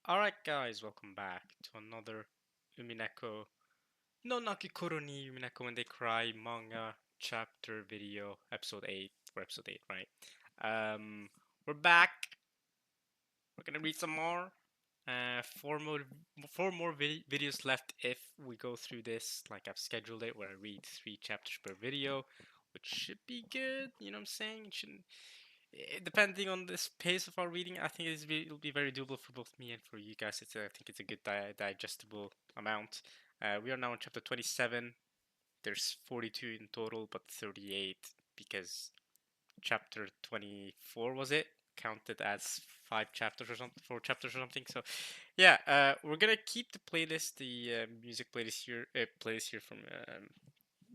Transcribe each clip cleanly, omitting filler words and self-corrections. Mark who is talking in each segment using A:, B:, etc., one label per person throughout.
A: Alright guys, welcome back to another Umineko no Nakikoro ni Umineko when they cry manga chapter video episode 8 or episode 8, right? Um we're back. We're gonna read some more. Four more videos left if we go through this like I've scheduled it, where I read 3 chapters per video, which should be good, you know what I'm saying? It shouldn't depending on this pace of our reading, I think it'll be very doable for both me and for you guys. I think it's a good digestible amount. We are now in chapter 27. There's 42 in total, but 38 because chapter 24 was it counted as 5 chapters or something, 4 chapters or something. So, yeah, we're gonna keep the playlist, the music playlist here from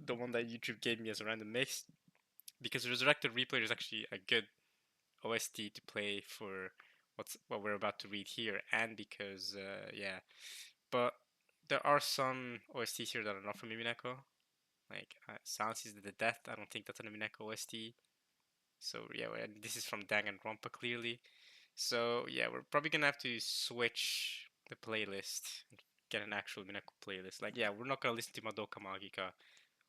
A: the one that YouTube gave me as a random mix, because Resurrected Replay is actually a good OST to play for what we're about to read here, and because yeah, but there are some OSTs here that are not from Umineko, like Silence is the Death. I don't think that's an Umineko OST. So yeah, and this is from Danganronpa clearly. So yeah, we're probably gonna have to switch the playlist and get an actual Umineko playlist. Like yeah, we're not gonna listen to Madoka Magica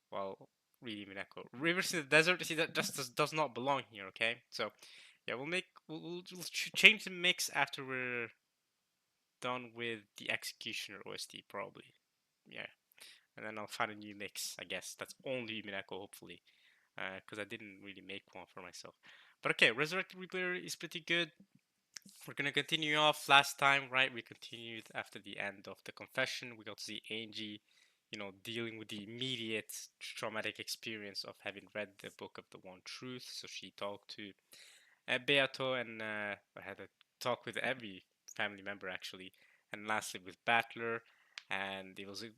A: while reading Umineko. Rivers in the Desert, see that just does not belong here. Okay, so yeah, we'll change the mix after we're done with the Executioner OST probably. Yeah, and then I'll find a new mix. I guess that's only Umineko hopefully, because I didn't really make one for myself. But okay, Resurrected Replayer is pretty good. We're gonna continue off. Last time, right? We continued after the end of the confession. We got to see Angie, dealing with the immediate traumatic experience of having read the Book of the One Truth. So she talked to Beato, and I had a talk with every family member actually, and lastly with Battler, and it was a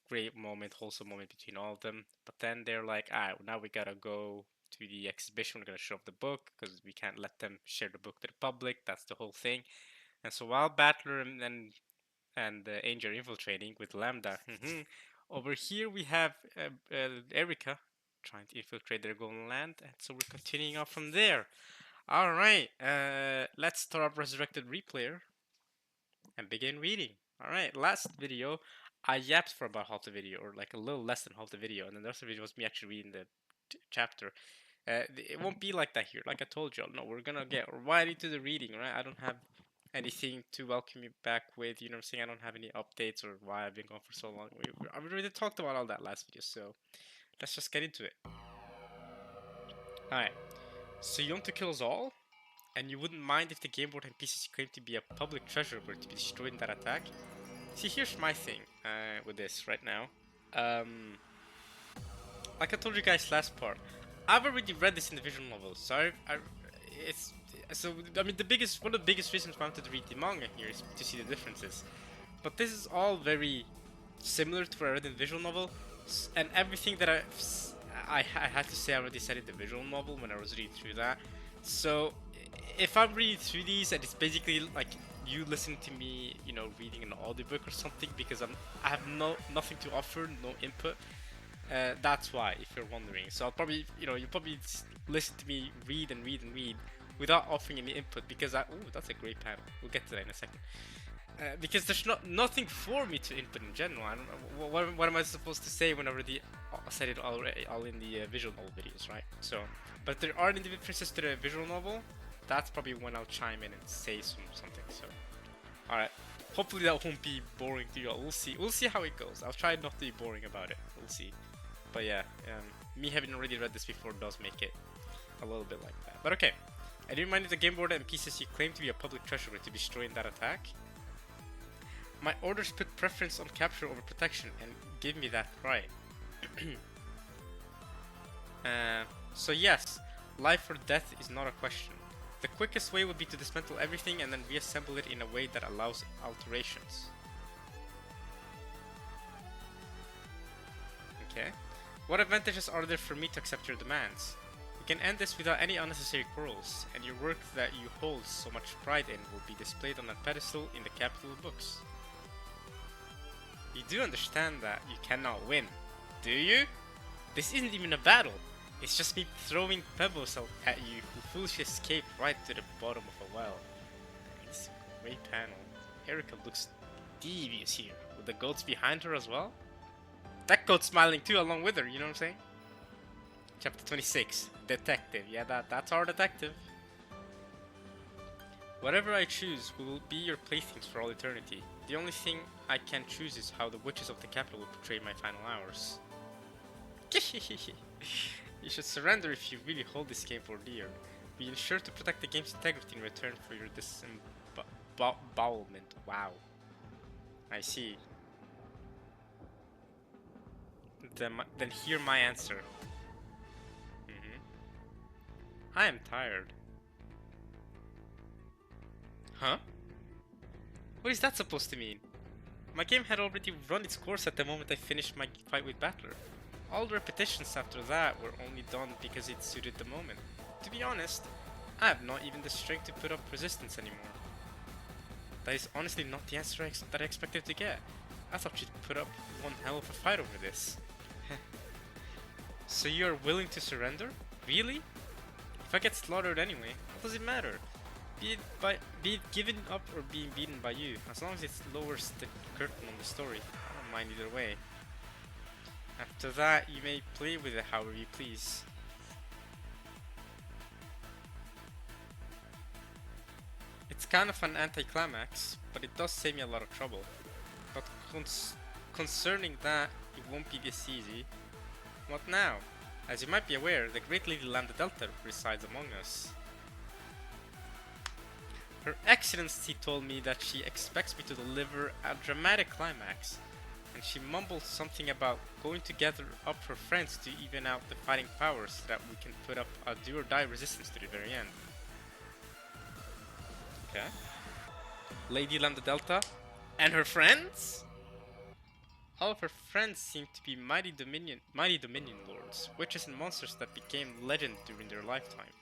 A: great moment, wholesome moment between all of them. But then they're like, "Ah, now we gotta go to the exhibition. We're gonna show off the book because we can't let them share the book to the public. That's the whole thing." And so while Battler and Angel are infiltrating with Lambda, over here we have Erica trying to infiltrate their golden land, and so we're continuing on from there. All right, let's start up Resurrected Replayer and begin reading. All right, last video, I yapped for about half the video, or like a little less than half the video, and then the rest of the video was me actually reading the chapter. It won't be like that here. Like I told you, no, we're gonna get right into the reading, right? I don't have anything to welcome you back with. You know what I'm saying? I don't have any updates or why I've been gone for so long. I already talked about all that last video, so let's just get into it. All right. So you want to kill us all? And you wouldn't mind if the game board and pieces you claim to be a public treasure were to be destroyed in that attack? See, here's my thing with this right now. Um, like I told you guys last part, I've already read this in the visual novel, so it's so I mean one of the biggest reasons why I wanted to read the manga here is to see the differences. But this is all very similar to what I read in the visual novel, and everything that I had to say I already said in the visual novel when I was reading through that. So if I'm reading through these and it's basically like you listening to me, reading an audiobook or something, because I have nothing to offer, no input. That's why, if you're wondering. So I'll probably, you'll probably listen to me read and read and read without offering any input, because that's a great panel. We'll get to that in a second. Because there's nothing for me to input in general. I don't know what am I supposed to say when I already said it all in the visual novel videos, right? So, but there are any differences to the visual novel. That's probably when I'll chime in and say something. So, all right. Hopefully that won't be boring to you all. We'll see. We'll see how it goes. I'll try not to be boring about it. We'll see. But yeah, me having already read this before does make it a little bit like that. But okay. I do remind you the game board and pieces you claim to be a public treasure were to be destroyed in that attack. My orders put preference on capture over protection and give me that right. So yes, life or death is not a question. The quickest way would be to dismantle everything and then reassemble it in a way that allows alterations. Okay. What advantages are there for me to accept your demands? We can end this without any unnecessary quarrels, and your work that you hold so much pride in will be displayed on a pedestal in the capital books. You do understand that you cannot win, do you? This isn't even a battle. It's just me throwing pebbles at you who foolishly escaped right to the bottom of a well. It's a great panel. Erika looks devious here, with the goats behind her as well. That goat's smiling too, along with her, you know what I'm saying? Chapter 26, Detective. Yeah, that's our detective. Whatever I choose will be your playthings for all eternity. The only thing I can choose is how the witches of the capital will portray my final hours. You should surrender if you really hold this game for dear. Be sure to protect the game's integrity in return for your disembowelment. Wow. I see. Then hear my answer. I am tired. Huh? What is that supposed to mean? My game had already run its course at the moment I finished my fight with Battler. All the repetitions after that were only done because it suited the moment. To be honest, I have not even the strength to put up resistance anymore. That is honestly not the answer that I expected to get. I thought you'd put up one hell of a fight over this. So you are willing to surrender? Really? If I get slaughtered anyway, what does it matter? Be it given up or being beaten by you, as long as it lowers the curtain on the story. I don't mind either way. After that, you may play with it however you please. It's kind of an anticlimax, but it does save me a lot of trouble. But concerning that, it won't be this easy. What now? As you might be aware, the great Lady Lambda Delta resides among us. Her Excellency told me that she expects me to deliver a dramatic climax, and she mumbled something about going to gather up her friends to even out the fighting powers so that we can put up a do-or-die resistance to the very end. Okay. Lady Lambda Delta and her friends? All of her friends seem to be mighty Dominion lords, witches and monsters that became legend during their lifetime.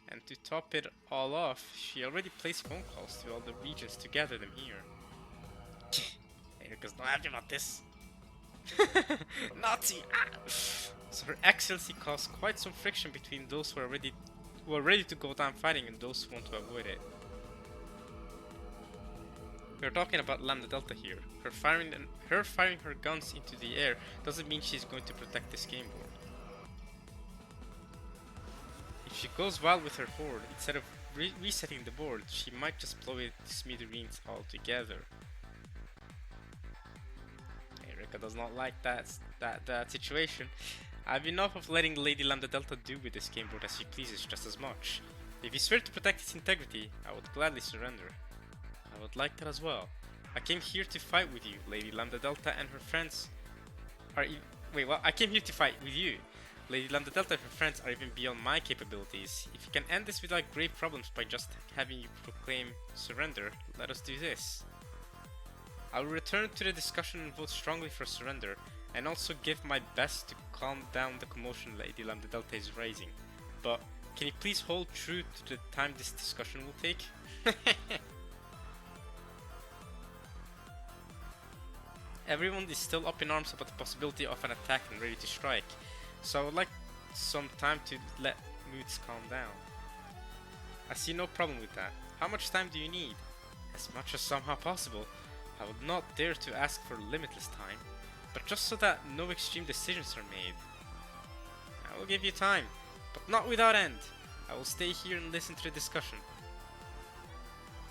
A: And to top it all off, she already placed phone calls to all the regions to gather them here. Erika's not happy about this. Nazi! So her Excellency caused quite some friction between those who are ready to go down fighting and those who want to avoid it. We're talking about Lambda Delta here. Her firing her guns into the air doesn't mean she's going to protect this game board. If she goes wild with her horde, instead of resetting the board, she might just blow it to smithereens altogether. Erika does not like that situation. I've enough of letting Lady Lambda Delta do with this game board as she pleases just as much. If you swear to protect its integrity, I would gladly surrender. I would like that as well. I came here to fight with you. Lady Lambda Delta and her friends are I came here to fight with you. Lady Lambda Delta and her friends are even beyond my capabilities. If you can end this without grave problems by just having you proclaim surrender, let us do this. I will return to the discussion and vote strongly for surrender, and also give my best to calm down the commotion Lady Lambda Delta is raising. But can you please hold true to the time this discussion will take? Everyone is still up in arms about the possibility of an attack and ready to strike, so I would like some time to let moods calm down. I see no problem with that. How much time do you need? As much as somehow possible. I would not dare to ask for limitless time, but just so that no extreme decisions are made. I will give you time, but not without end. I will stay here and listen to the discussion.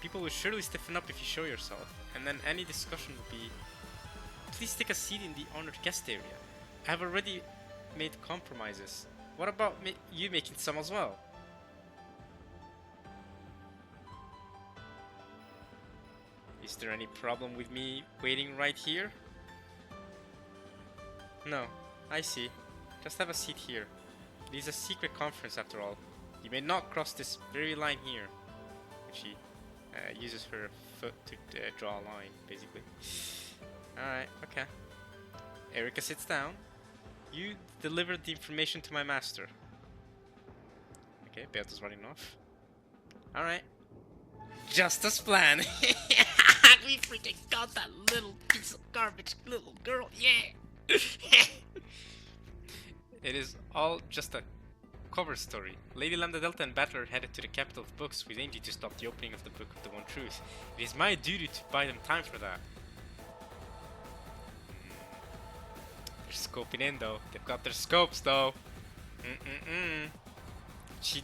A: People will surely stiffen up if you show yourself, and then any discussion will be... Please take a seat in the honored guest area. I have already made compromises. What about you making some as well? Is there any problem with me waiting right here? No, I see. Just have a seat here. It is a secret conference after all. You may not cross this very line here. She uses her foot to draw a line, basically. Alright, okay. Erika sits down. You delivered the information to my master. Okay, Beata's running off. Alright. Just as planned. We freaking got that little piece of garbage little girl, yeah! It is all just a cover story. Lady Lambda Delta and Battler headed to the capital of books with Angie to stop the opening of the Book of the One Truth. It is my duty to buy them time for that. They're scoping in though. They've got their scopes though.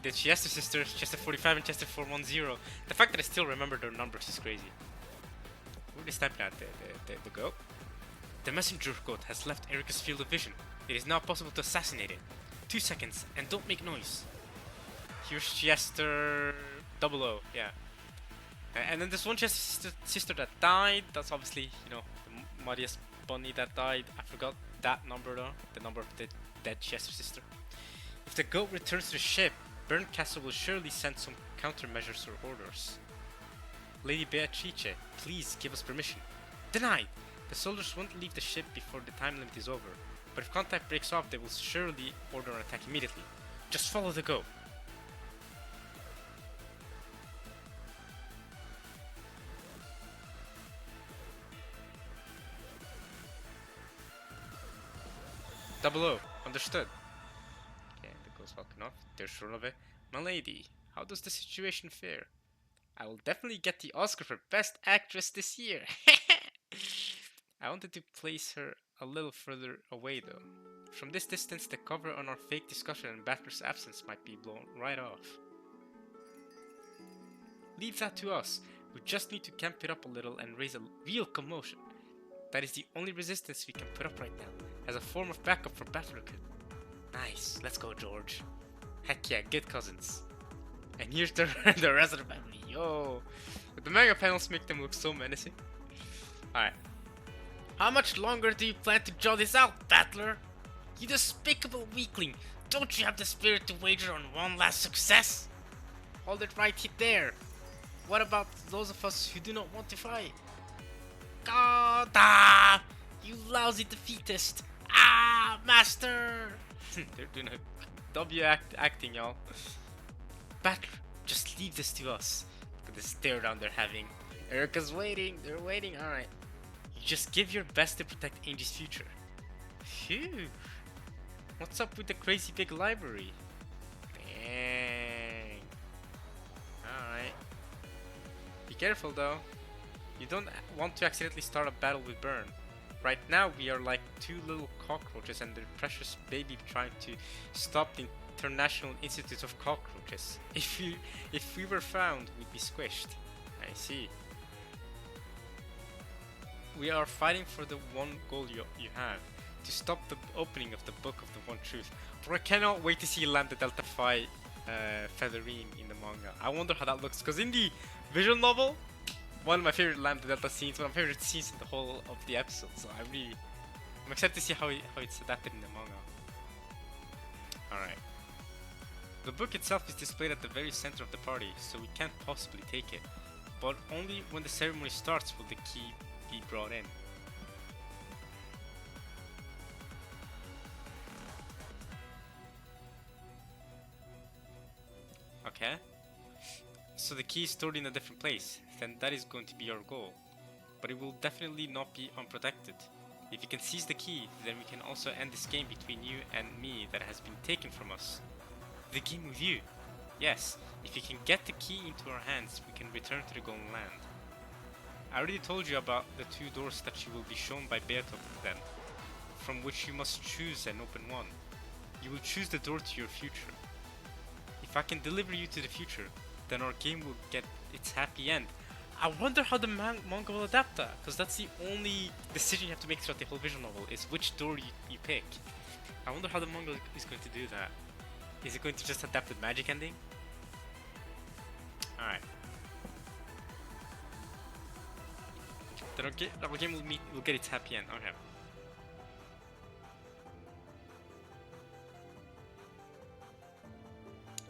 A: The Chester sisters, Chester 45 and Chester 410. The fact that I still remember their numbers is crazy. Who are they sniping at? The goat? The messenger goat has left Erica's field of vision. It is now possible to assassinate it. 2 seconds, and don't make noise. Here's Chester 00, yeah. And then there's one Chester sister that died. That's obviously, you know, the muddiest bunny that died. I forgot that number though. The number of the dead Chester sister. If the goat returns to the ship, Burnt Castle will surely send some countermeasures or orders. Lady Beatrice, please give us permission. Denied! The soldiers won't leave the ship before the time limit is over, but if contact breaks off, they will surely order an attack immediately. Just follow the goat. Double O, understood. Okay, the goat's walking off. There's Shronove. My lady, how does the situation fare? I will definitely get the Oscar for Best Actress this year. I wanted to place her a little further away though. From this distance, the cover on our fake discussion and Battler's absence might be blown right off. Leave that to us. We just need to camp it up a little and raise a real commotion. That is the only resistance we can put up right now, as a form of backup for Battler. Nice, let's go George. Heck yeah, good cousins. And here's the rest of the family, yo! The manga panels make them look so menacing. Alright. How much longer do you plan to draw this out, Battler? You despicable weakling! Don't you have the spirit to wager on one last success? Hold it right there. What about those of us who do not want to fight? God, you lousy defeatist! Ah, master! They're doing a W acting, y'all. Battler, just leave this to us. Look at the stare down they're having. Erica's waiting, they're waiting, alright. You just give your best to protect Angie's future. Phew. What's up with the crazy big library? Dang. Alright. Be careful though. You don't want to accidentally start a battle with Burn. Right now we are like two little cockroaches and their precious baby trying to stop the International Institute of Cockroaches. If we were found, we'd be squished. I see. We are fighting for the one goal you have, to stop the opening of the Book of the One Truth. But I cannot wait to see Lambda Delta fight Featherine in the manga. I wonder how that looks, because in the visual novel, one of my favorite Lambda Delta scenes, one of my favorite scenes in the whole of the episode. So I'm excited to see how it's adapted in the manga. Alright. The book itself is displayed at the very center of the party, so we can't possibly take it. But only when the ceremony starts will the key be brought in. Okay. So the key is stored in a different place, then that is going to be our goal. But it will definitely not be unprotected. If you can seize the key, then we can also end this game between you and me that has been taken from us. The game with you. Yes, if you can get the key into our hands, we can return to the Golden Land. I already told you about the two doors that you will be shown by Beato then, from which you must choose and open one. You will choose the door to your future. If I can deliver you to the future, then our game will get its happy end. I wonder how the manga will adapt that, because that's the only decision you have to make throughout the whole visual novel, is which door you pick. I wonder how the manga is going to do that. Is it going to just adapt the magic ending? Alright. Then our game will get its happy end. Okay.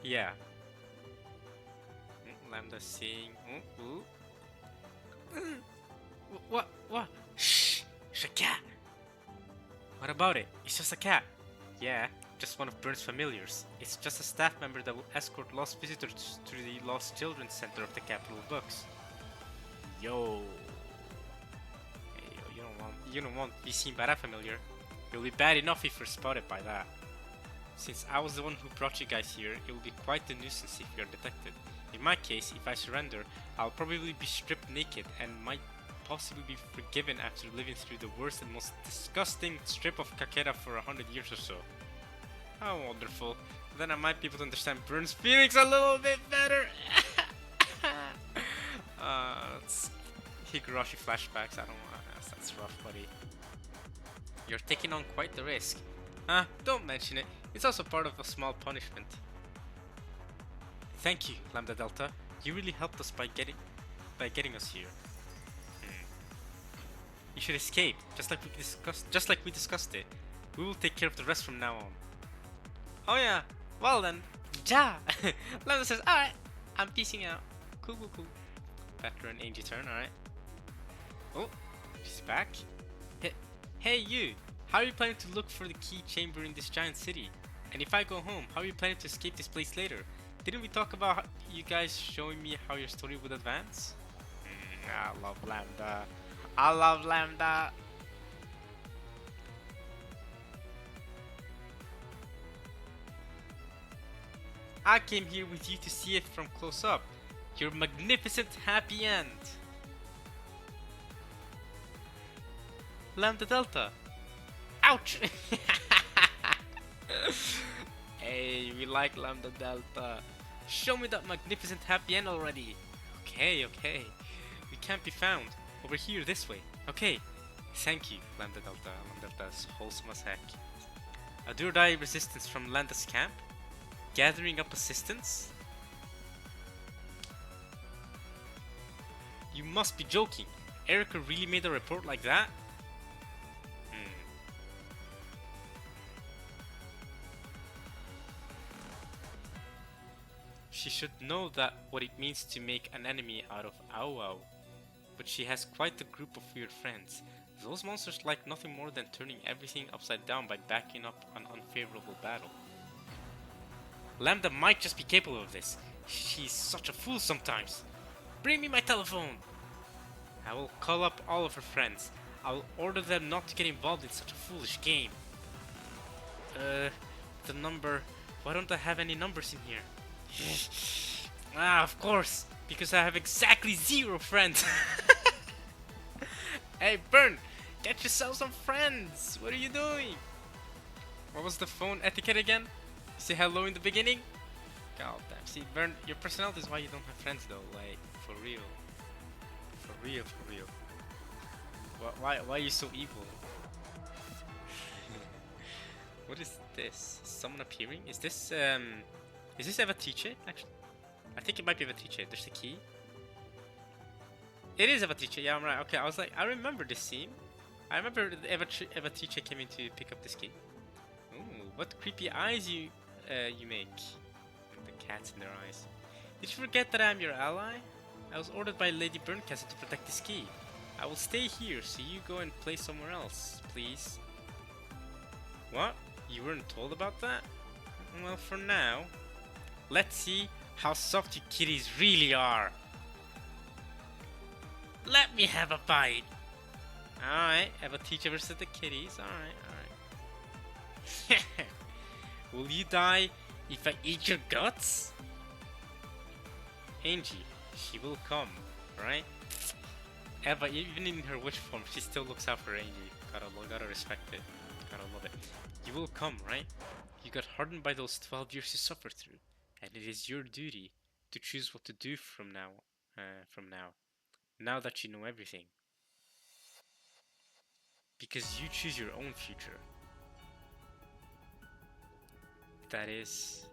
A: Yeah. Lambda seeing. What? Shh! It's a cat! What about it? It's just a cat. Yeah, just one of Burn's familiars. It's just a staff member that will escort lost visitors to the Lost Children's Center of the Capital of Books. Yo. Hey, yo, you don't want to be seen by that familiar. You'll be bad enough if you're spotted by that. Since I was the one who brought you guys here, it will be quite a nuisance if you're detected. In my case, if I surrender, I'll probably be stripped naked and might possibly be forgiven after living through the worst and most disgusting strip of Kakera for 100 years or so. How wonderful. Then I might be able to understand Burn's feelings a little bit better. It's Higurashi flashbacks. I don't want to. That's rough, buddy. You're taking on quite the risk. Don't mention it. It's also part of a small punishment. Thank you, Lambda Delta. You really helped us by getting us here. You should escape, just like we discussed it. We will take care of the rest from now on. Oh yeah. Well then, ja. Lambda says, alright, I'm peacing out. Cool. Better an Angie turn, alright. Oh, she's back. Hey you, how are you planning to look for the key chamber in this giant city? And if I go home, how are you planning to escape this place later? Didn't we talk about you guys showing me how your story would advance? I love Lambda. I love Lambda. I came here with you to see it from close up. Your magnificent happy end. Lambda Delta. Ouch! Hey, we like Lambda Delta. Show me that magnificent happy end already. Okay. We can't be found. Over here, this way. Okay. Thank you, Lambda Delta. Lambda Delta is wholesome as heck. A do or die resistance from Lambda's camp? Gathering up assistance? You must be joking. Erica really made a report like that? She should know that what it means to make an enemy out of Au. But she has quite a group of weird friends. Those monsters like nothing more than turning everything upside down by backing up an unfavorable battle. Lambda might just be capable of this. She's such a fool sometimes. Bring me my telephone! I will call up all of her friends. I will order them not to get involved in such a foolish game. The number... Why don't I have any numbers in here? Of course! Because I have exactly 0 friends! Hey, Burn! Get yourself some friends! What are you doing? What was the phone etiquette again? Say hello in the beginning? God damn. See, Burn, your personality is why you don't have friends though. Like, for real. For real. Why are you so evil? What is this? Someone appearing? Is this Evatiche, actually? I think it might be Evatiche. There's the key. It is Evatiche, yeah, I'm right. Okay, I was like, I remember this scene. I remember Evatiche came in to pick up this key. Ooh, what creepy eyes you make. The cats in their eyes. Did you forget that I'm your ally? I was ordered by Lady Burncastle to protect this key. I will stay here, so you go and play somewhere else, please. What? You weren't told about that? Well, for now, let's see how soft you kitties really are. Let me have a bite. Alright, have a teacher versus the kitties. Alright. Will you die if I eat your guts? Angie, she will come, right? Eva, even in her witch form, she still looks out for Angie. Gotta respect it. Gotta love it. You will come, right? You got hardened by those 12 years you suffered through, and it is your duty to choose what to do from now. Now that you know everything. Because you choose your own future. That is...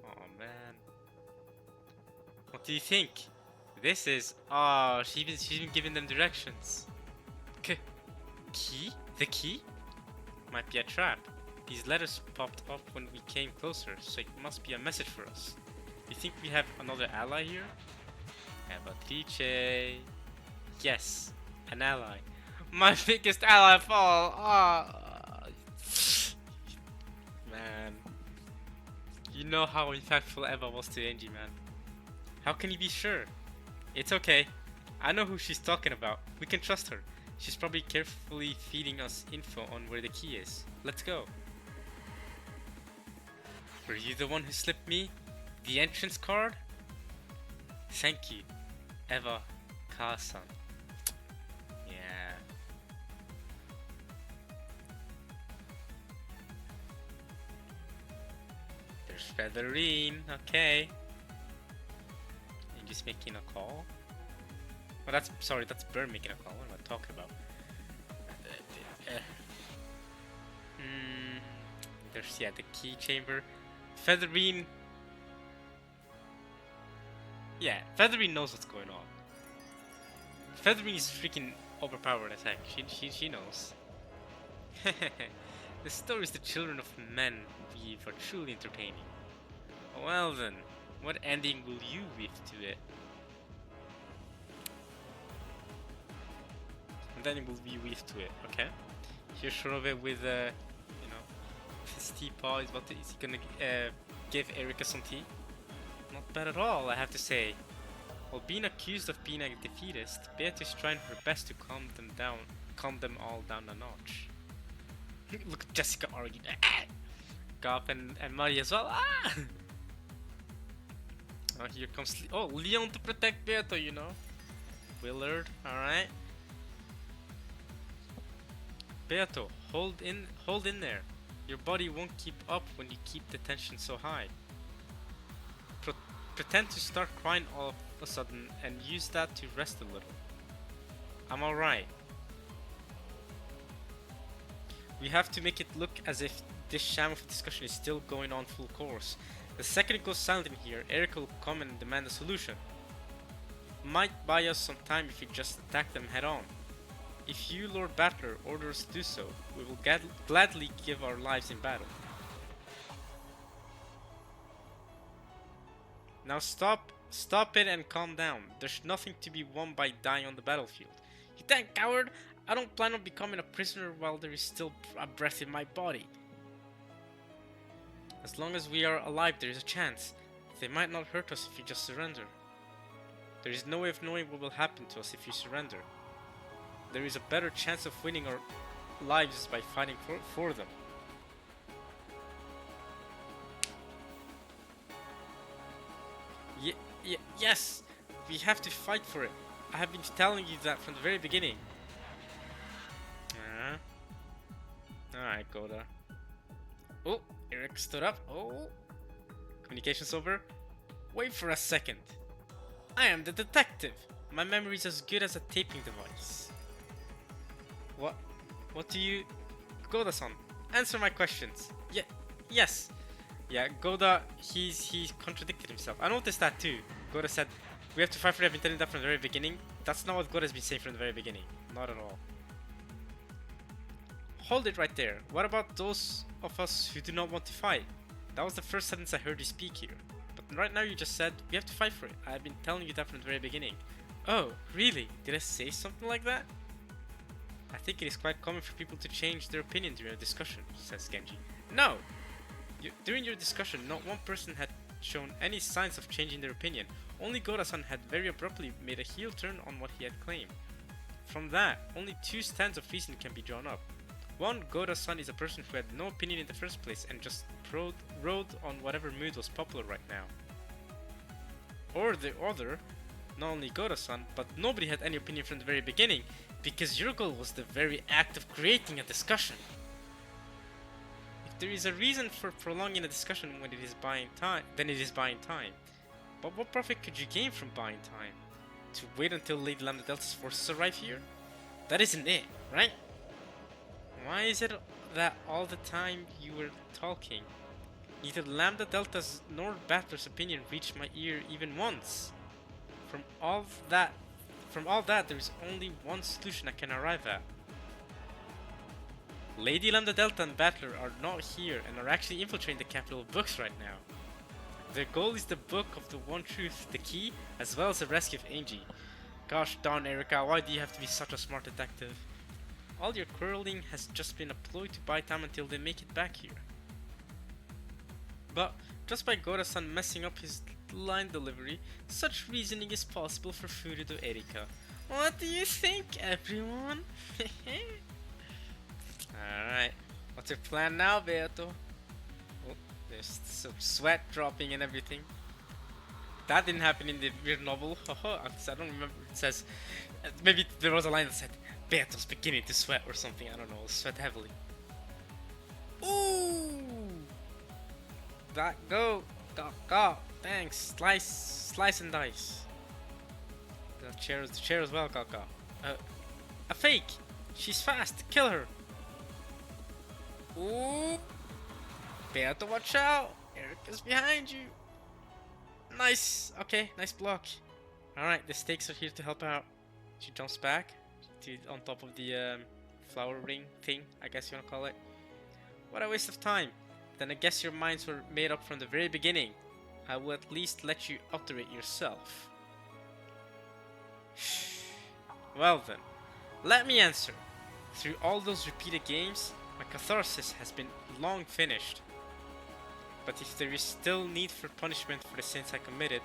A: Oh man. What do you think? This is... Oh, she's been giving them directions. Key? The key? Might be a trap. These letters popped up when we came closer, so it must be a message for us. You think we have another ally here? Evatiche. Yes, an ally. My biggest ally of all. Oh. Man. You know how impactful Eva was to Angie, man. How can you be sure? It's okay. I know who she's talking about. We can trust her. She's probably carefully feeding us info on where the key is. Let's go. Were you the one who slipped me the entrance card? Thank you, Eva Kasan. Yeah. There's Featherine, okay. And just making a call? Oh, that's Burn making a call. What am I talking about? There's the key chamber. Featherine. Yeah, Featherine knows what's going on. Featherine is freaking overpowered as heck. She knows. The stories the children of men weave are truly entertaining. Well then, what ending will you weave to it? And then will we weave to it, okay? Here's Shorove with you know, his teapot. Is he gonna give Erika some tea? Not bad at all, I have to say. While being accused of being a defeatist, Beatrice is trying her best to calm them all down a notch. Look at Jessica arguing. Goth and Marie as well. Ah! Oh, here comes Leon to protect Beato, you know. Willard, alright. Beato, hold in there. Your body won't keep up when you keep the tension so high. Pretend to start crying all of a sudden and use that to rest a little. I'm alright. We have to make it look as if this sham of a discussion is still going on full course. The second it goes silent in here, Erica will come and demand a solution. Might buy us some time if we just attack them head on. If you, Lord Battler, order us to do so, we will gladly give our lives in battle. Now stop it and calm down. There's nothing to be won by dying on the battlefield. You damn coward! I don't plan on becoming a prisoner while there is still a breath in my body. As long as we are alive, there is a chance. They might not hurt us if you just surrender. There is no way of knowing what will happen to us if you surrender. There is a better chance of winning our lives by fighting for them. Yes! We have to fight for it. I have been telling you that from the very beginning. Alright, Goda. Oh, Eric stood up. Oh, communication's over. Wait for a second. I am the detective. My memory is as good as a taping device. What do you... Goda-san, answer my questions. Yes. Yeah, Goda, he's contradicted himself. I noticed that too. Goda said, we have to fight for it. I've been telling that from the very beginning. That's not what Goda's been saying from the very beginning. Not at all. Hold it right there. What about those of us who do not want to fight? That was the first sentence I heard you speak here. But right now you just said, we have to fight for it. I've been telling you that from the very beginning. Oh, really? Did I say something like that? I think it is quite common for people to change their opinion during a discussion, says Genji. No! During your discussion, not one person had shown any signs of changing their opinion. Only Goda-san had very abruptly made a heel turn on what he had claimed. From that, only two stands of reason can be drawn up. One, Goda-san is a person who had no opinion in the first place and just rode on whatever mood was popular right now. Or the other, not only Goda-san, but nobody had any opinion from the very beginning, because your goal was the very act of creating a discussion. If there is a reason for prolonging a discussion when it is buying time, then it is buying time. But what profit could you gain from buying time? To wait until Lady Lambda Delta's forces arrive here? That isn't it, right? Why is it that all the time you were talking, neither Lambda Delta's nor Battler's opinion reached my ear even once? From all that, there is only one solution I can arrive at. Lady Lambda Delta and Battler are not here and are actually infiltrating the capital of books right now. Their goal is the book of the one truth, the key, as well as the rescue of Angie. Gosh darn, Erica, why do you have to be such a smart detective? All your quarreling has just been a ploy to buy time until they make it back here. But just by Goda-san messing up his line delivery, such reasoning is possible for Furudo Erika. What do you think, everyone? Alright, what's your plan now, Beato? Oh, There's some sweat dropping and everything. That didn't happen in the weird novel. Haha, I don't remember. It says maybe there was a line that said Beato's beginning to sweat or something. I don't know. Sweat heavily. Ooh, that go. Thanks. Slice and dice. The chair as well. Go. A fake. She's fast. Kill her. Ooh. Beato, watch out. Erica's behind you. Nice. Okay, nice block. Alright, the stakes are here to help out. She jumps back on top of the flower ring thing, I guess you wanna call it. What a waste of time. Then I guess your minds were made up from the very beginning. I will at least let you utter it yourself. Well then, let me answer. Through all those repeated games, my catharsis has been long finished. But if there is still need for punishment for the sins I committed,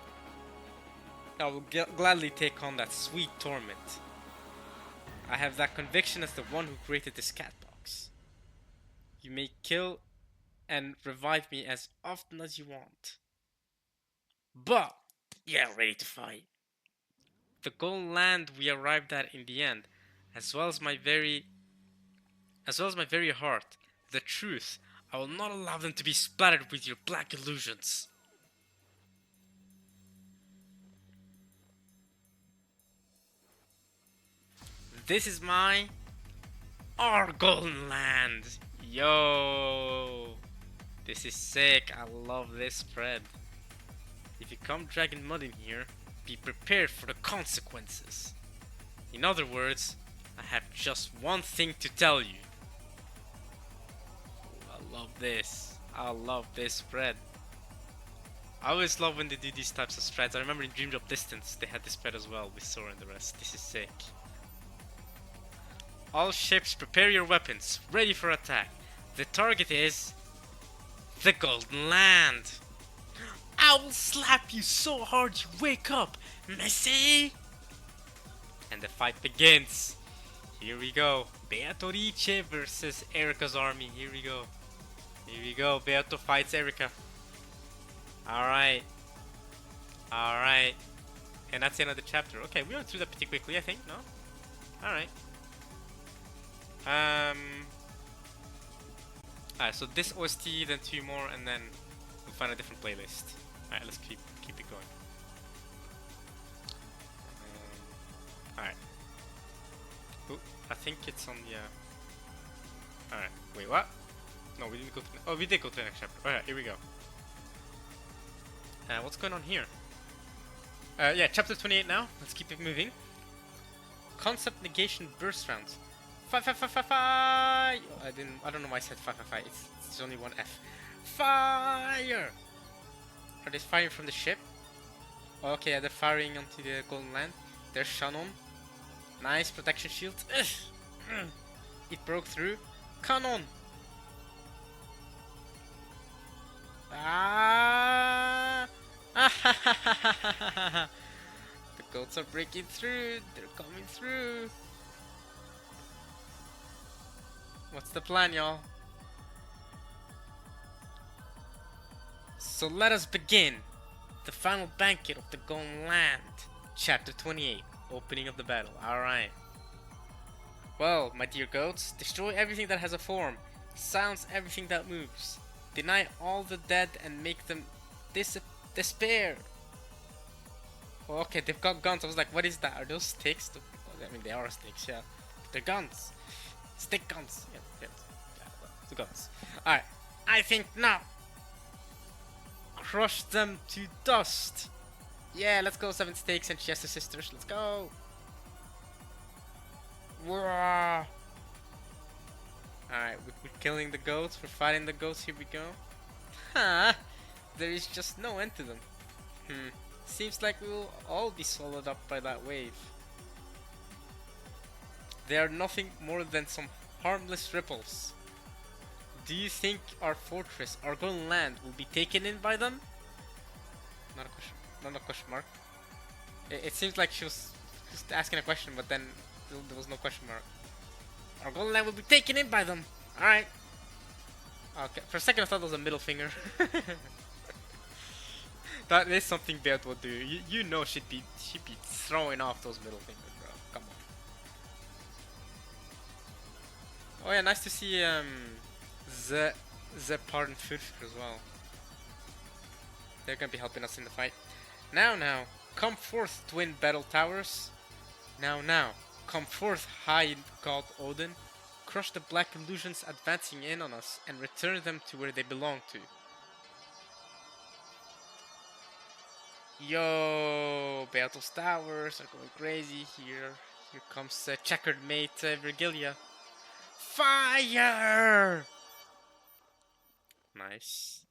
A: I will gladly take on that sweet torment. I have that conviction as the one who created this cat box. You may kill and revive me as often as you want. But, yeah, ready to fight. The golden land we arrived at in the end, as well as my very heart, the truth, I will not allow them to be splattered with your black illusions. This is our golden land. Yo, this is sick. I love this spread. If you come dragging mud in here, be prepared for the consequences. In other words, I have just one thing to tell you. I love this. I love this spread. I always love when they do these types of spreads. I remember in Dream Drop Distance they had this spread as well with Sora and the rest. This is sick. All ships, prepare your weapons, ready for attack. The target is the Golden Land. I will slap you so hard you wake up, Messi! And the fight begins. Here we go. Beatrice versus Erica's army. Here we go. Here we go. Beato fights Erica. Alright. Alright. And that's the end of the chapter. Okay, we went through that pretty quickly, I think, no? Alright. Alright, so this OST, then 2 more, and then we'll find a different playlist. Alright, let's keep it going. Alright. I think it's on the... Alright, wait, what? No, we didn't go to... Oh, we did go to the next chapter. Alright, here we go. What's going on here? Yeah, chapter 28 now. Let's keep it moving. Concept negation burst rounds. Fire! I don't know why I said fire. It's only one F. Fire! Are they firing from the ship? Okay, yeah, they're firing onto the Golden Land. There's Shannon. Nice protection shield. It broke through. Cannon! Ah! The goats are breaking through. They're coming through. What's the plan, y'all? So let us begin. The final banquet of the Golden Land. Chapter 28. Opening of the battle. Alright. Well, my dear goats, destroy everything that has a form. Silence everything that moves. Deny all the dead and make them despair. Oh, okay, they've got guns. I was like, what is that? Are those sticks? I mean, they are sticks, yeah. They're guns. Stick guns. Yeah, the guns. Alright, I think now. Crush them to dust. Yeah, let's go 7 stakes and Chester Sisters. Let's go. Alright, we're killing the goats. We're fighting the goats. Here we go. Huh. There is just no end to them. Seems like we will all be swallowed up by that wave. They are nothing more than some harmless ripples. Do you think our fortress, our golden land, will be taken in by them? Not a question mark. It seems like she was just asking a question, but then there was no question mark. Our golden land will be taken in by them. Alright. Okay. For a second I thought it was a middle finger. That is something Beat would do. You know she'd be throwing off those middle fingers, bro. Come on. Oh yeah, nice to see the pardon Furfur as well. They're gonna be helping us in the fight. Now, come forth, twin battle towers. Now, come forth, high god Odin. Crush the black illusions advancing in on us and return them to where they belong to. Yo, Beatos towers are going crazy here. Here comes checkered mate Virgilia. Fire! Nice.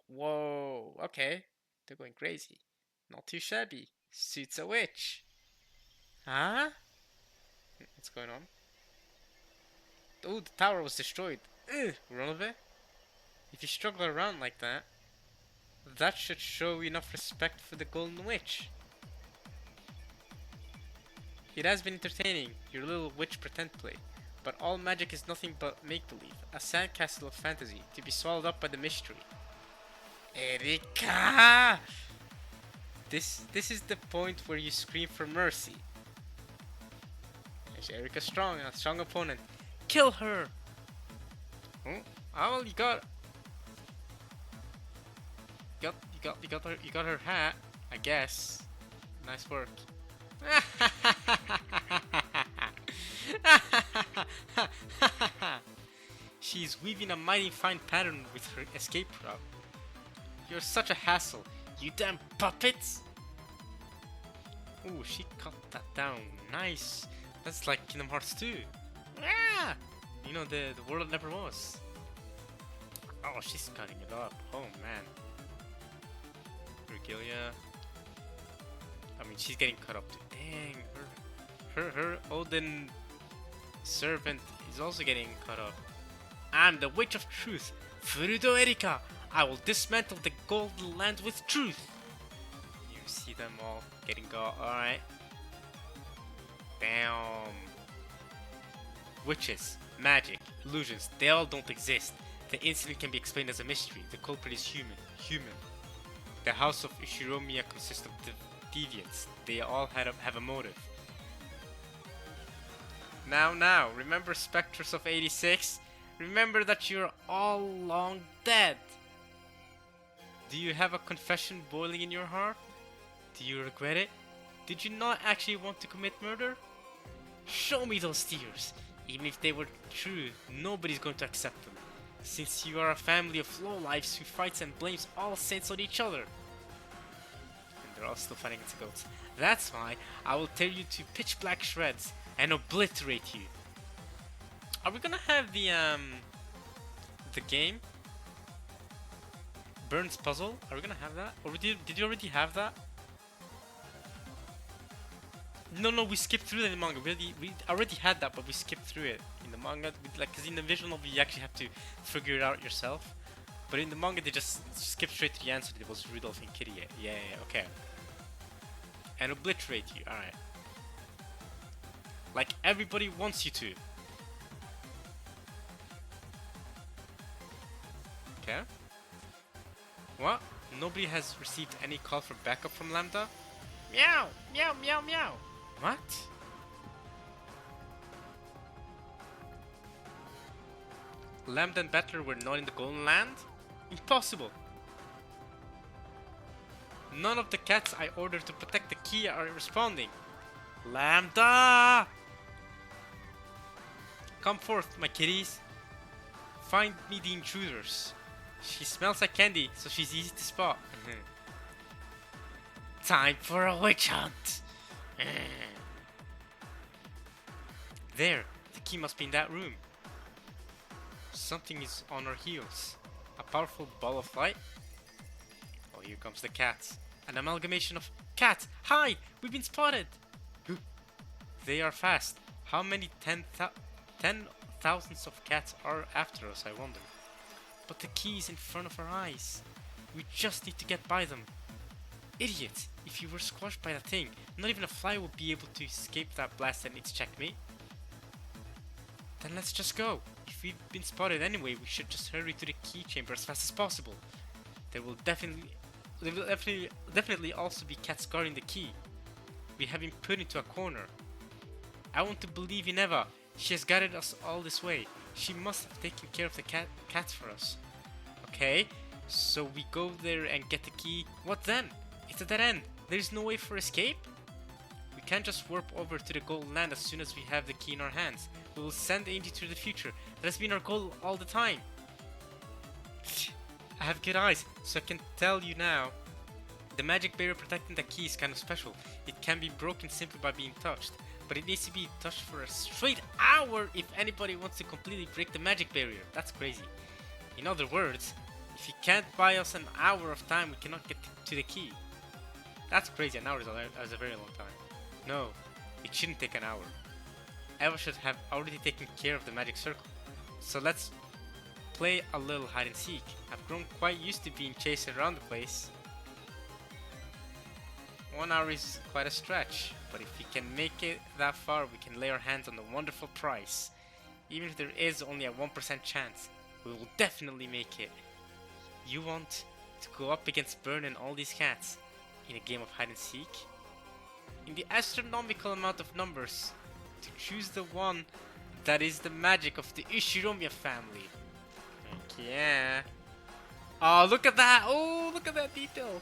A: Whoa, okay. They're going crazy. Not too shabby. Suits a witch. Huh? What's going on? Oh, the tower was destroyed. Ugh, run of it. If you struggle around like that, that should show enough respect for the Golden Witch. It has been entertaining, your little witch pretend play, but all magic is nothing but make-believe, a sandcastle of fantasy to be swallowed up by the mystery. Erika! This is the point where you scream for mercy. Is Erika strong? A strong opponent. Kill her! Oh, well, you got her hat, I guess. Nice work. She's weaving a mighty fine pattern with her escape route. You're such a hassle, you damn puppets! Ooh, she cut that down. Nice. That's like Kingdom Hearts 2. Ah! You know, the world never was. Oh, she's cutting it up. Oh man. Virgilia. I mean, she's getting cut up too. Dang, her Odin servant is also getting cut up. I'm the Witch of Truth, Furudo Erika. I will dismantle the Golden Land with truth. You see them all getting got. Alright. Damn. Witches, magic, illusions, they all don't exist. The incident can be explained as a mystery. The culprit is human. The house of Ishiromiya consists of deviants. They all have a motive. Now, remember specters of 86? Remember that you're all long dead. Do you have a confession boiling in your heart? Do you regret it? Did you not actually want to commit murder? Show me those tears. Even if they were true, nobody's going to accept them. Since you are a family of lowlifes who fights and blames all saints on each other. And they're all still fighting against goats. That's why I will tear you to pitch black shreds and obliterate you. Are we gonna have the game? Burns puzzle? Are we gonna have that? Or did you already have that? No, we skipped through that in the manga. We already had that, but we skipped through it in the manga. Because in the visual novel, you actually have to figure it out yourself. But in the manga, they just skipped straight to the answer. It was Rudolph and Kitty. Yeah, okay. And obliterate you. All right. Like everybody wants you to. Okay. What? Nobody has received any call for backup from Lambda? Meow! Meow, meow, meow! What? Lambda and Battler were not in the Golden Land? Impossible! None of the cats I ordered to protect the key are responding. Lambda! Come forth, my kitties. Find me the intruders. She smells like candy, so she's easy to spot. Time for a witch hunt! There, the key must be in that room. Something is on our heels. A powerful ball of light. Oh, here comes the cats. An amalgamation of cats. Hide! We've been spotted! They are fast. How many 10,000s of cats are after us, I wonder. But the key is in front of our eyes. We just need to get by them. Idiot! If you were squashed by that thing, not even a fly would be able to escape that blast and its checkmate. Then let's just go. If we've been spotted anyway, we should just hurry to the key chamber as fast as possible. There will definitely also be cats guarding the key. We have been put into a corner. I want to believe in Eva. She has guided us all this way. She must have taken care of the cats for us. Okay, so we go there and get the key. What then? It's a dead end. There's no way for escape? We can't just warp over to the Golden Land as soon as we have the key in our hands. We will send Angie to the future. That has been our goal all the time. I have good eyes, so I can tell you now. The magic barrier protecting the key is kind of special. It can be broken simply by being touched, but it needs to be touched for a straight hour if anybody wants to completely break the magic barrier. That's crazy. In other words, if you can't buy us an hour of time, we cannot get to the key. That's crazy. An hour is a very long time. No, it shouldn't take an hour. Eva should have already taken care of the magic circle. So let's play a little hide and seek. I've grown quite used to being chased around the place. 1 hour is quite a stretch, but if we can make it that far, we can lay our hands on the wonderful prize. Even if there is only a 1% chance, we will definitely make it. You want to go up against Bern and all these cats in a game of hide and seek? In the astronomical amount of numbers, to choose the one that is the magic of the Ishiromiya family. Heck yeah. Oh, look at that! Oh, look at that detail!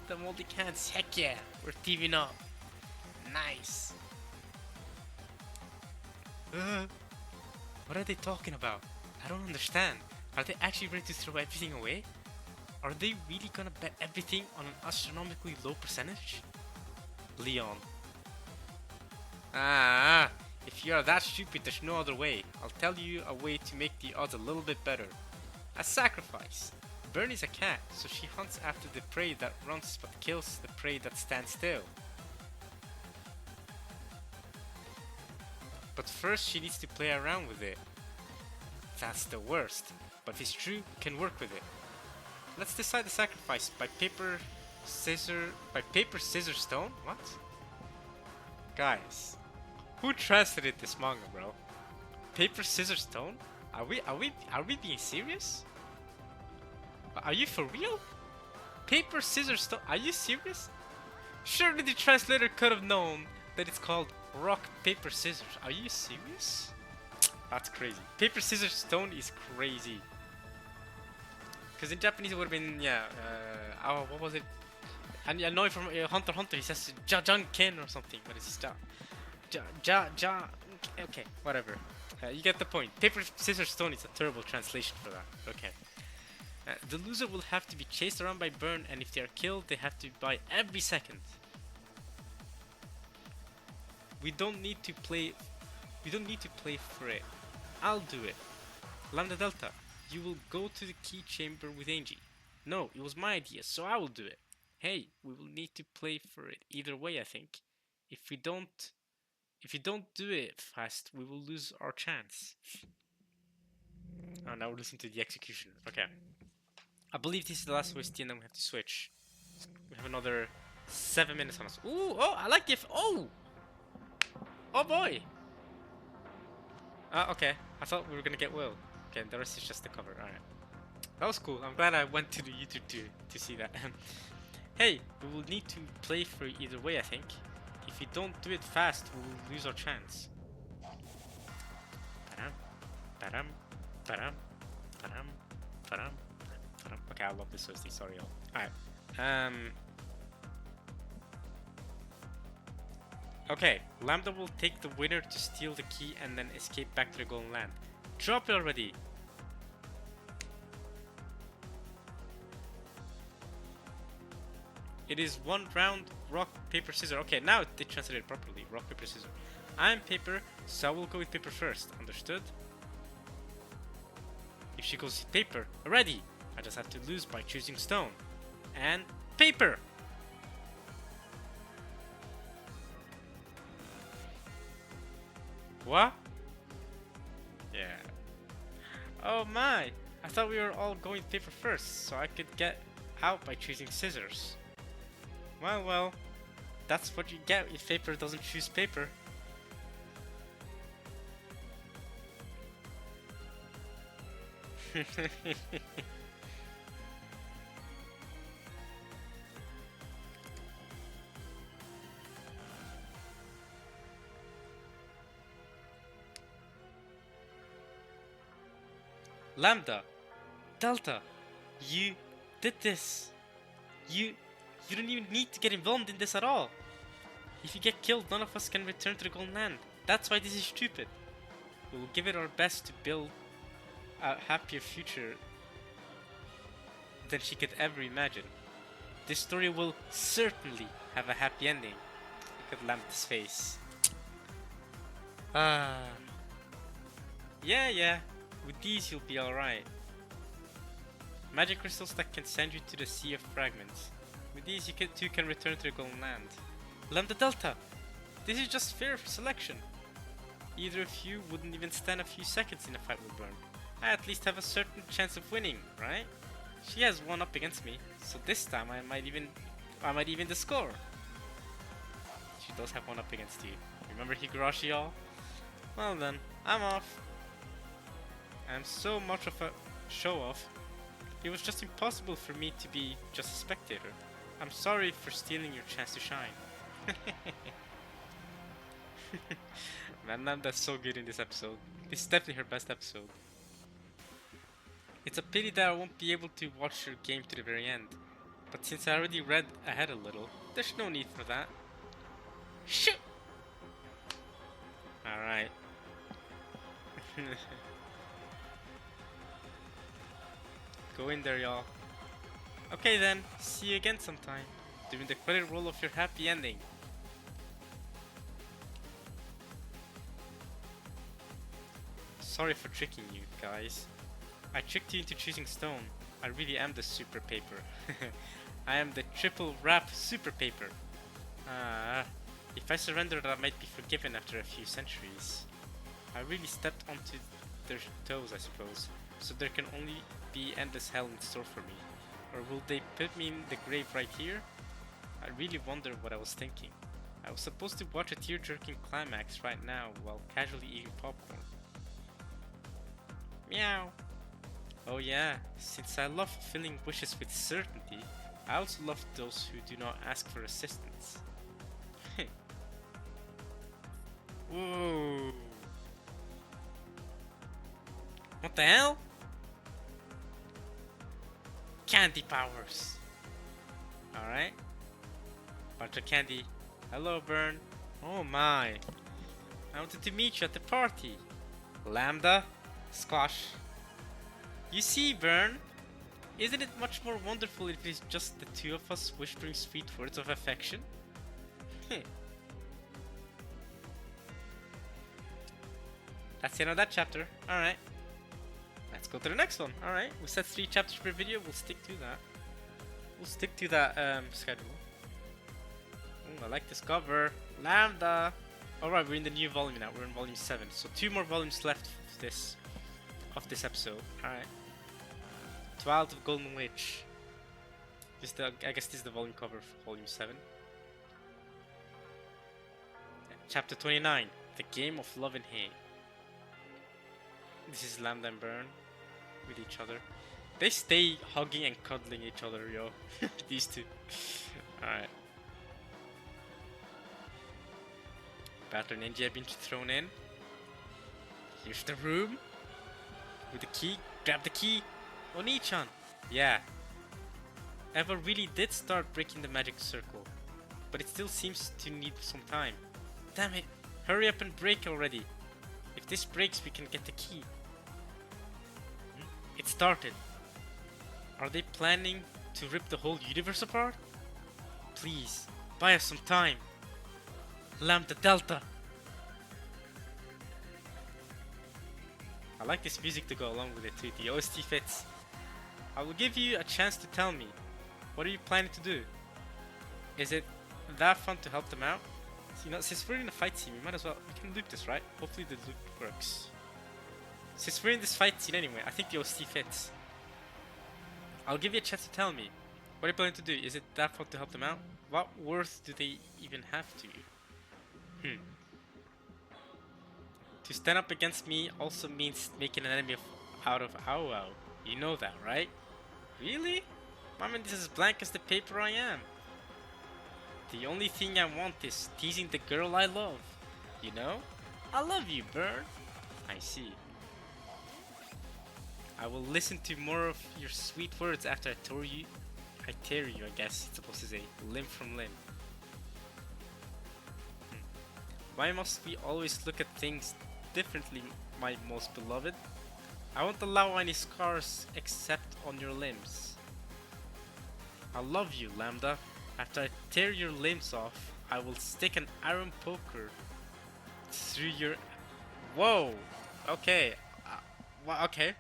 A: The moldy cats, heck yeah! We're teaming up. Nice. What are they talking about? I don't understand. Are they actually ready to throw everything away? Are they really gonna bet everything on an astronomically low percentage? Leon. If you are that stupid, there's no other way. I'll tell you a way to make the odds a little bit better. A sacrifice. Bernie's a cat, so she hunts after the prey that runs but kills the prey that stands still. But first she needs to play around with it. That's the worst, but if it's true, we can work with it. Let's decide the sacrifice by paper, scissors, stone? What? Guys, who translated this manga, bro? Paper, scissors, stone? Are we being serious? Are you for real? Paper, scissors, stone? Are you serious? Surely the translator could have known that it's called rock, paper, scissors. Are you serious? That's crazy. Paper, scissors, stone is crazy. Because in Japanese it would have been, yeah, what was it? And I know from Hunter x Hunter he says Janken or something, but it's okay, whatever. You get the point. Paper, scissors, stone is a terrible translation for that. Okay. The loser will have to be chased around by Bern, and if they are killed, they have to buy every second. We don't need to play for it. I'll do it. Lambda Delta, you will go to the key chamber with Angie. No, it was my idea, so I will do it. Hey, we will need to play for it either way, I think. If you don't do it fast, we will lose our chance. Oh, now we're listening to the execution. Okay. I believe this is the last OST and then we have to switch. We have another 7 minutes on us. Ooh, oh, I like the oh! Oh boy! Okay. I thought we were gonna get Will. Okay, the rest is just the cover. Alright. That was cool. I'm glad I went to the YouTube to see that. Hey, we will need to play for either way, I think. If we don't do it fast, we will lose our chance. Ba-dum, ba-dum, ba-dum, ba-dum, ba-dum. Okay, I love this OST, sorry y'all. Alright. Okay, Lambda will take the winner to steal the key and then escape back to the Golden Land. Drop it already! It is 1 round, rock, paper, scissors. Okay, now they translated it properly. Rock, paper, scissors. I'm paper, so I will go with paper first. Understood? If she goes with paper, already! I just have to lose by choosing stone. And paper! What? Yeah. Oh my! I thought we were all going paper first, so I could get out by choosing scissors. Well, that's what you get if paper doesn't choose paper. Lambda, Delta, you did this. You don't even need to get involved in this at all. If you get killed, none of us can return to the Golden Land. That's why this is stupid. We will give it our best to build a happier future than she could ever imagine. This story will certainly have a happy ending. Look at Lambda's face. Ah. Yeah. With these you'll be alright. Magic crystals that can send you to the Sea of Fragments. With these you too can return to the Golden Land. Lambda Delta! This is just fair selection. Either of you wouldn't even stand a few seconds in a fight with Burn. I at least have a certain chance of winning, right? She has one up against me, so this time I might even the score. She does have one up against you. Remember Higurashi, y'all? Well then, I'm off. I'm so much of a show-off. It was just impossible for me to be just a spectator. I'm sorry for stealing your chance to shine. Man, that's so good in this episode. This is definitely her best episode. It's a pity that I won't be able to watch your game to the very end. But since I already read ahead a little, there's no need for that. Shoot! Alright. Go in there, y'all. Okay then, see you again sometime, during the credit roll of your happy ending. Sorry for tricking you, guys. I tricked you into choosing stone. I really am the super paper. I am the triple wrap super paper. If I surrender, I might be forgiven after a few centuries. I really stepped onto their toes, I suppose. So there can only be endless hell in store for me. Or will they put me in the grave right here? I really wonder what I was thinking. I was supposed to watch a tear-jerking climax right now while casually eating popcorn. Meow. Oh yeah, since I love fulfilling wishes with certainty, I also love those who do not ask for assistance. Whoa. What the hell? Candy powers. Alright. Bunch of candy. Hello, Burn. Oh my. I wanted to meet you at the party. Lambda. Squash. You see, Burn? Isn't it much more wonderful if it's just the two of us whispering sweet words of affection? That's the end of that chapter. Alright. Let's go to the next one. Alright. We said 3 chapters per video. We'll stick to that. We'll stick to that schedule. Ooh, I like this cover. Lambda. Alright, we're in the new volume now. We're in volume 7. So 2 more volumes left of this episode. Alright. Twilight of Golden Witch. I guess this is the volume cover for volume 7. Chapter 29. The Game of Love and Hate. This is Lambda and Burn with each other. They stay hugging and cuddling each other, yo. These two. Alright. Battle Ninja have been thrown in. Here's the room. With the key. Grab the key. Oni-chan. Yeah. Eva really did start breaking the magic circle. But it still seems to need some time. Damn it. Hurry up and break already. If this breaks, we can get the key. It started. Are they planning to rip the whole universe apart? Please, buy us some time. Lambda Delta. I like this music to go along with it too. The OST fits. I will give you a chance to tell me. What are you planning to do? Is it that fun to help them out? You know, since we're in a fight scene, we might as well. We can loop this, right? Hopefully the loop works. Since we're in this fight scene anyway, I think the OST fits. I'll give you a chance to tell me. What are you planning to do? Is it that fun to help them out? What worth do they even have to you? To stand up against me also means making an enemy of out of Ow Ow. You know that, right? Really? I mean, this is as blank as the paper I am. The only thing I want is teasing the girl I love. You know? I love you, Bird. I see. I will listen to more of your sweet words after I tear you, I guess it's supposed to say, limb from limb. Why must we always look at things differently, my most beloved? I won't allow any scars except on your limbs. I love you, Lambda. After I tear your limbs off, I will stick an iron poker through your... Whoa! Okay. Okay.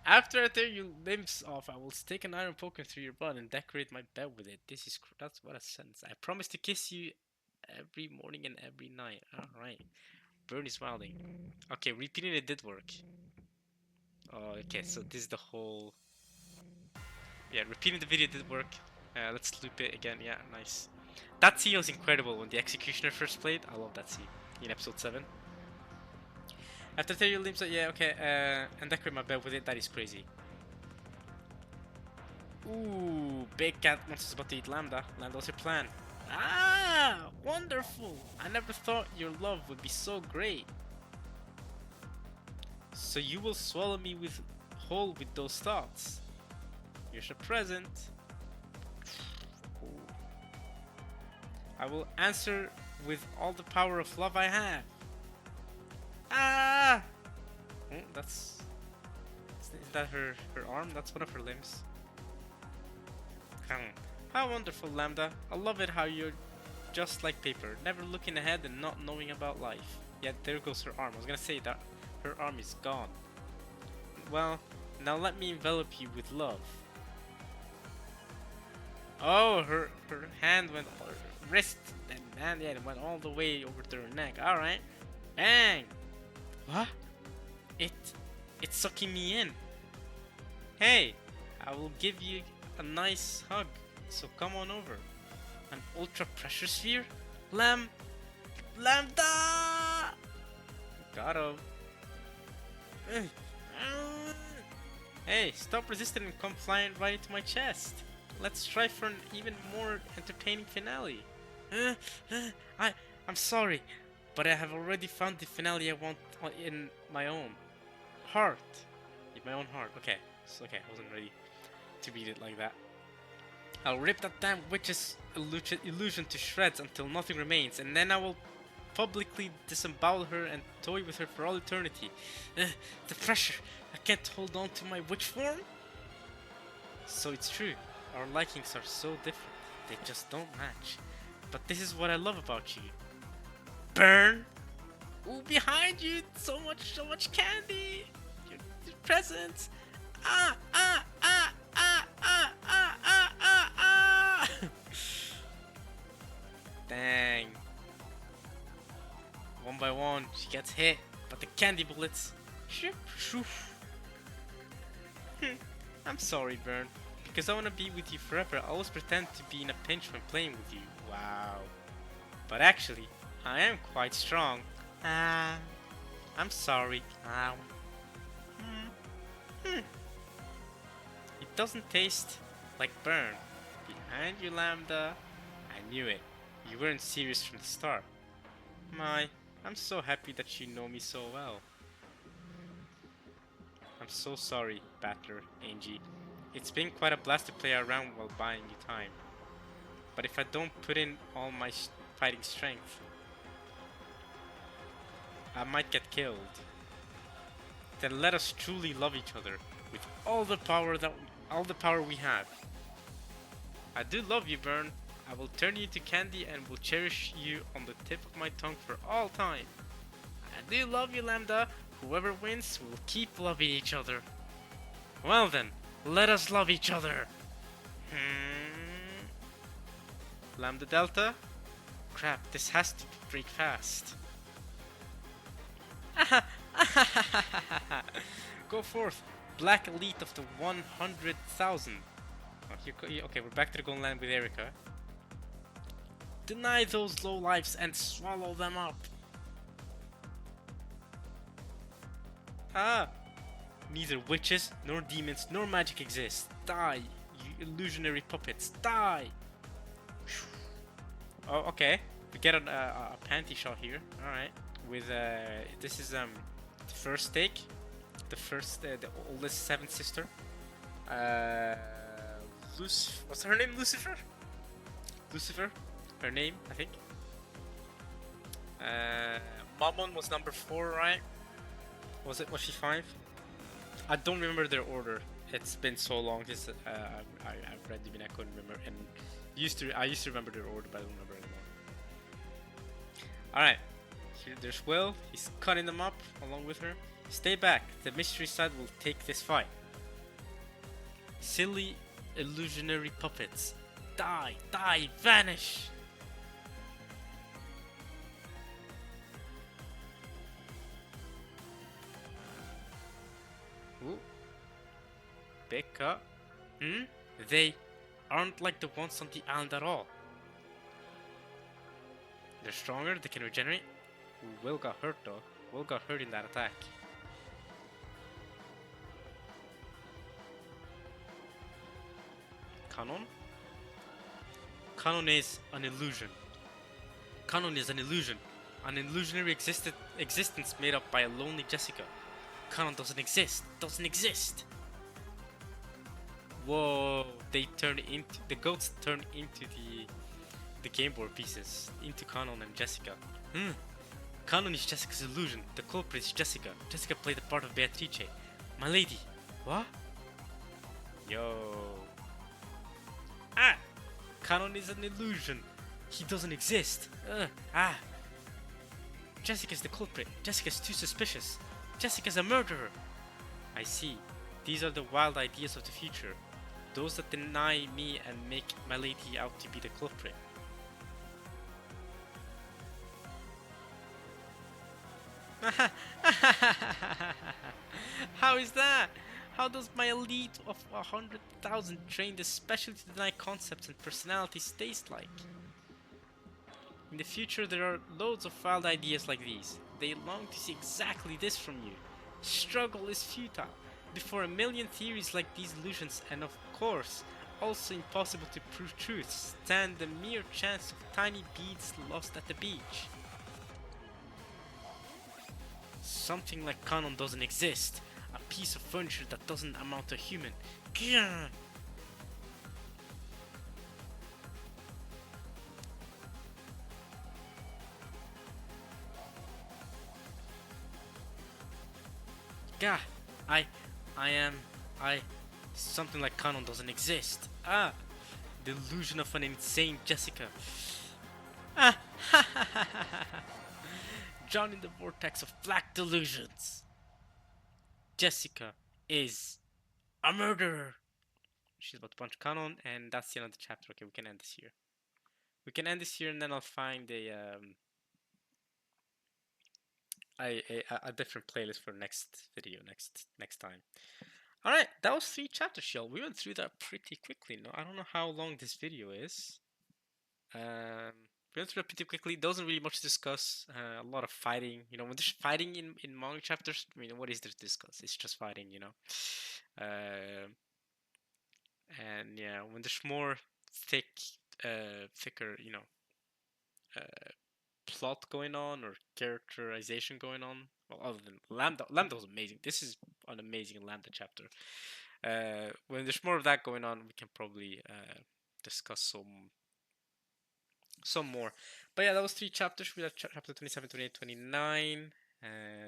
A: After I tear your limbs off, I will stick an iron poker through your butt and decorate my bed with it. That's what a sentence. I promise to kiss you every morning and every night. Alright. Bernie's smiling. Okay, repeating it did work. Oh, okay, so this is the whole... Yeah, repeating the video did work. Let's loop it again. Yeah, nice. That scene was incredible when the Executioner first played. I love that scene in episode 7. After tear your limbs, yeah, okay, and decorate my bed with it. That is crazy. Ooh, big cat monster's about to eat Lambda. Lambda, what's your plan? Ah, wonderful! I never thought your love would be so great. So you will swallow me whole with those thoughts. Here's a present. Ooh. I will answer with all the power of love I have. Ah! Oh, is that her arm? That's one of her limbs. How wonderful, Lambda. I love it how you're just like paper, never looking ahead and not knowing about life. Yet there goes her arm. I was gonna say that her arm is gone. Well, now let me envelop you with love. Oh, her hand went, her wrist and hand, yeah, it went all the way over to her neck. Alright. Bang! What? It's sucking me in. Hey, I will give you a nice hug, so come on over. An ultra pressure sphere? Lambda! Got him. Hey, stop resisting and come flying right into my chest. Let's try for an even more entertaining finale. I'm sorry, but I have already found the finale I want in my own heart. In my own heart. Okay, so, okay, I wasn't ready to read it like that. I'll rip that damn witch's illusion to shreds until nothing remains, and then I will publicly disembowel her and toy with her for all eternity. The pressure! I can't hold on to my witch form? So it's true, our likings are so different, they just don't match. But this is what I love about you. Burn! Ooh, behind you, so much candy! Your presents! Dang. One by one, she gets hit, but the candy bullets. I'm sorry, Burn. Because I want to be with you forever, I always pretend to be in a pinch when playing with you. Wow. But actually, I am quite strong. I'm sorry. It doesn't taste like burn. Behind you, Lambda. I knew it. You weren't serious from the start. I'm so happy that you know me so well. I'm so sorry, Battler, Angie. It's been quite a blast to play around while buying you time. But if I don't put in all my fighting strength, I might get killed. Then let us truly love each other with all the power we have. I do love you, Burn. I will turn you to candy and will cherish you on the tip of my tongue for all time. I do love you, Lambda. Whoever wins will keep loving each other. Well then, let us love each other. Lambda Delta? Crap, this has to break fast. Go forth, Black Elite of the 100,000. Okay, we're back to the Golden Land with Erika. Deny those lowlifes and swallow them up. Neither witches, nor demons, nor magic exist. Die, you illusionary puppets. Die! Oh, okay. We get a panty shot here. Alright. With, this is, the first stake. The oldest seventh sister. What's her name? Lucifer? Lucifer? Her name, I think. Mammon was number 4, right? Was she 5? I don't remember their order. It's been so long since I've read Umineko and remember, and I used to remember their order, but I don't remember anymore. Alright, here there's Will. He's cutting them up along with her. Stay back. The mystery side will take this fight. Silly illusionary puppets. Die, die, vanish! Ooh. Becca. They aren't like the ones on the island at all. They're stronger, they can regenerate. Will got hurt though. Will got hurt in that attack. Canon? Canon is an illusion. Canon is an illusion. An illusionary existence made up by a lonely Jessica. Canon doesn't exist. Doesn't exist. Whoa! The goats turn into the game board pieces into Canon and Jessica. Canon is Jessica's illusion. The culprit is Jessica. Jessica played the part of Beatrice. My lady. What? Yo. Canon is an illusion. He doesn't exist. Jessica's the culprit. Jessica's too suspicious. Jessica's a murderer. I see. These are the wild ideas of the future. Those that deny me and make my lady out to be the culprit. How is that? How does my elite of 100,000 trained especially to deny concepts and personalities taste like? In the future there are loads of wild ideas like these. They long to see exactly this from you. Struggle is futile. Before a million theories like these illusions, and of course, also impossible to prove truths, stand the mere chance of tiny beads lost at the beach. Something like Canon doesn't exist. A piece of furniture that doesn't amount to a human. Gah! Something like Canon doesn't exist. The illusion of an insane Jessica. Drowned in the vortex of black delusions. Jessica is a murderer. She's about to punch Canon, and that's the end of the chapter. Okay, we can end this here. And then I'll find a different playlist for next video, next time. All right, that was 3 chapters, y'all. We went through that pretty quickly. No, I don't know how long this video is. We went through it pretty quickly. There wasn't really much to discuss. A lot of fighting. You know, when there's fighting in manga chapters, I mean, what is there to discuss? It's just fighting, you know. And yeah, when there's more thicker, you know, plot going on or characterization going on. Well, other than Lambda was amazing. This is an amazing Lambda chapter. When there's more of that going on, we can probably discuss some more. But yeah, that was 3 chapters. We have chapter 27, 28, 29.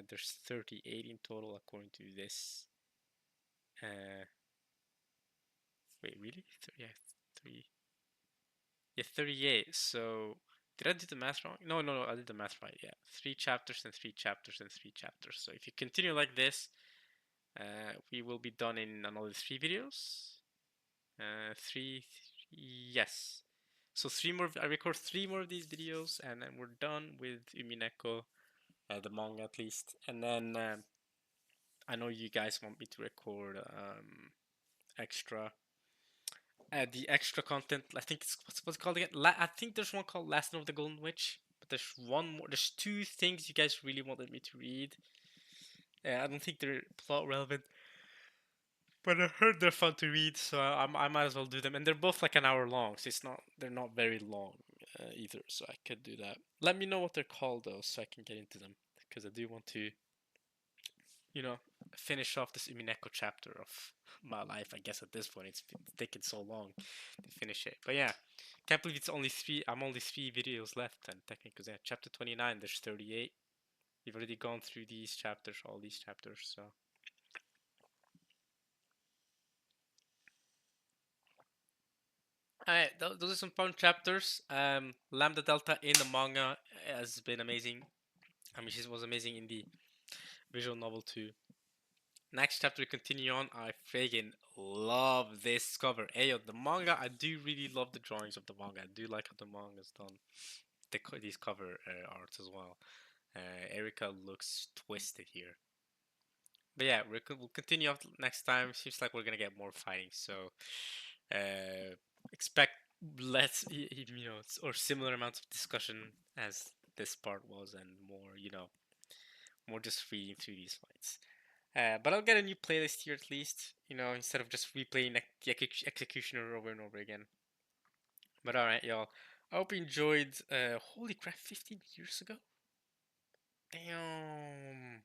A: There's 38 in total according to this. Wait, really? Yeah, 38. So did I do the math wrong? No, I did the math right. Yeah, 3 chapters and 3 chapters and 3 chapters. So if you continue like this, we will be done in another 3 videos. Yes. So 3 more. I record 3 more of these videos, and then we're done with Umineko, the manga at least. And then I know you guys want me to record extra. The extra content, I think it's what's it called again? I think there's one called Last Night of the Golden Witch, but there's one more. There's 2 things you guys really wanted me to read. I don't think they're plot relevant. But I heard they're fun to read, so I might as well do them. And they're both like an hour long, so they're not very long either. So I could do that. Let me know what they're called though, so I can get into them because I do want to, you know, finish off this Umineko chapter of my life. I guess at this point it's taken so long to finish it. But yeah, can't believe it's only three. I'm only 3 videos left, and technically, yeah, chapter 29. There's 38. We've already gone through these chapters, all these chapters. So alright, those are some fun chapters. Lambda Delta in the manga has been amazing. I mean, she was amazing in the visual novel too. Next chapter, we continue on. I friggin' love this cover. Ayo, the manga, I do really love the drawings of the manga. I do like how the manga's done. These cover arts as well. Erika looks twisted here. But yeah, we'll continue off next time. Seems like we're gonna get more fighting, so expect less, or similar amounts of discussion as this part was, and more, more just reading through these fights. But I'll get a new playlist here at least, instead of just replaying the Executioner over and over again. But alright, y'all. I hope you enjoyed. Holy crap, 15 years ago? Damn.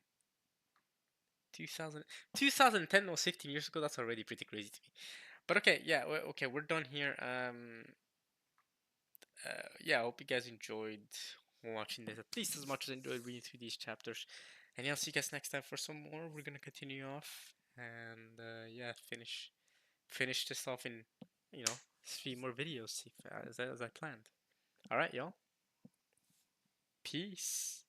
A: 2000, 2010 was 15 years ago. That's already pretty crazy to me. But okay, yeah, okay, we're done here. Yeah, I hope you guys enjoyed watching this at least as much as I enjoyed reading through these chapters. And yeah, I'll see you guys next time for some more. We're gonna continue off and yeah, finish this off in 3 more videos as I planned. All right, y'all. Peace.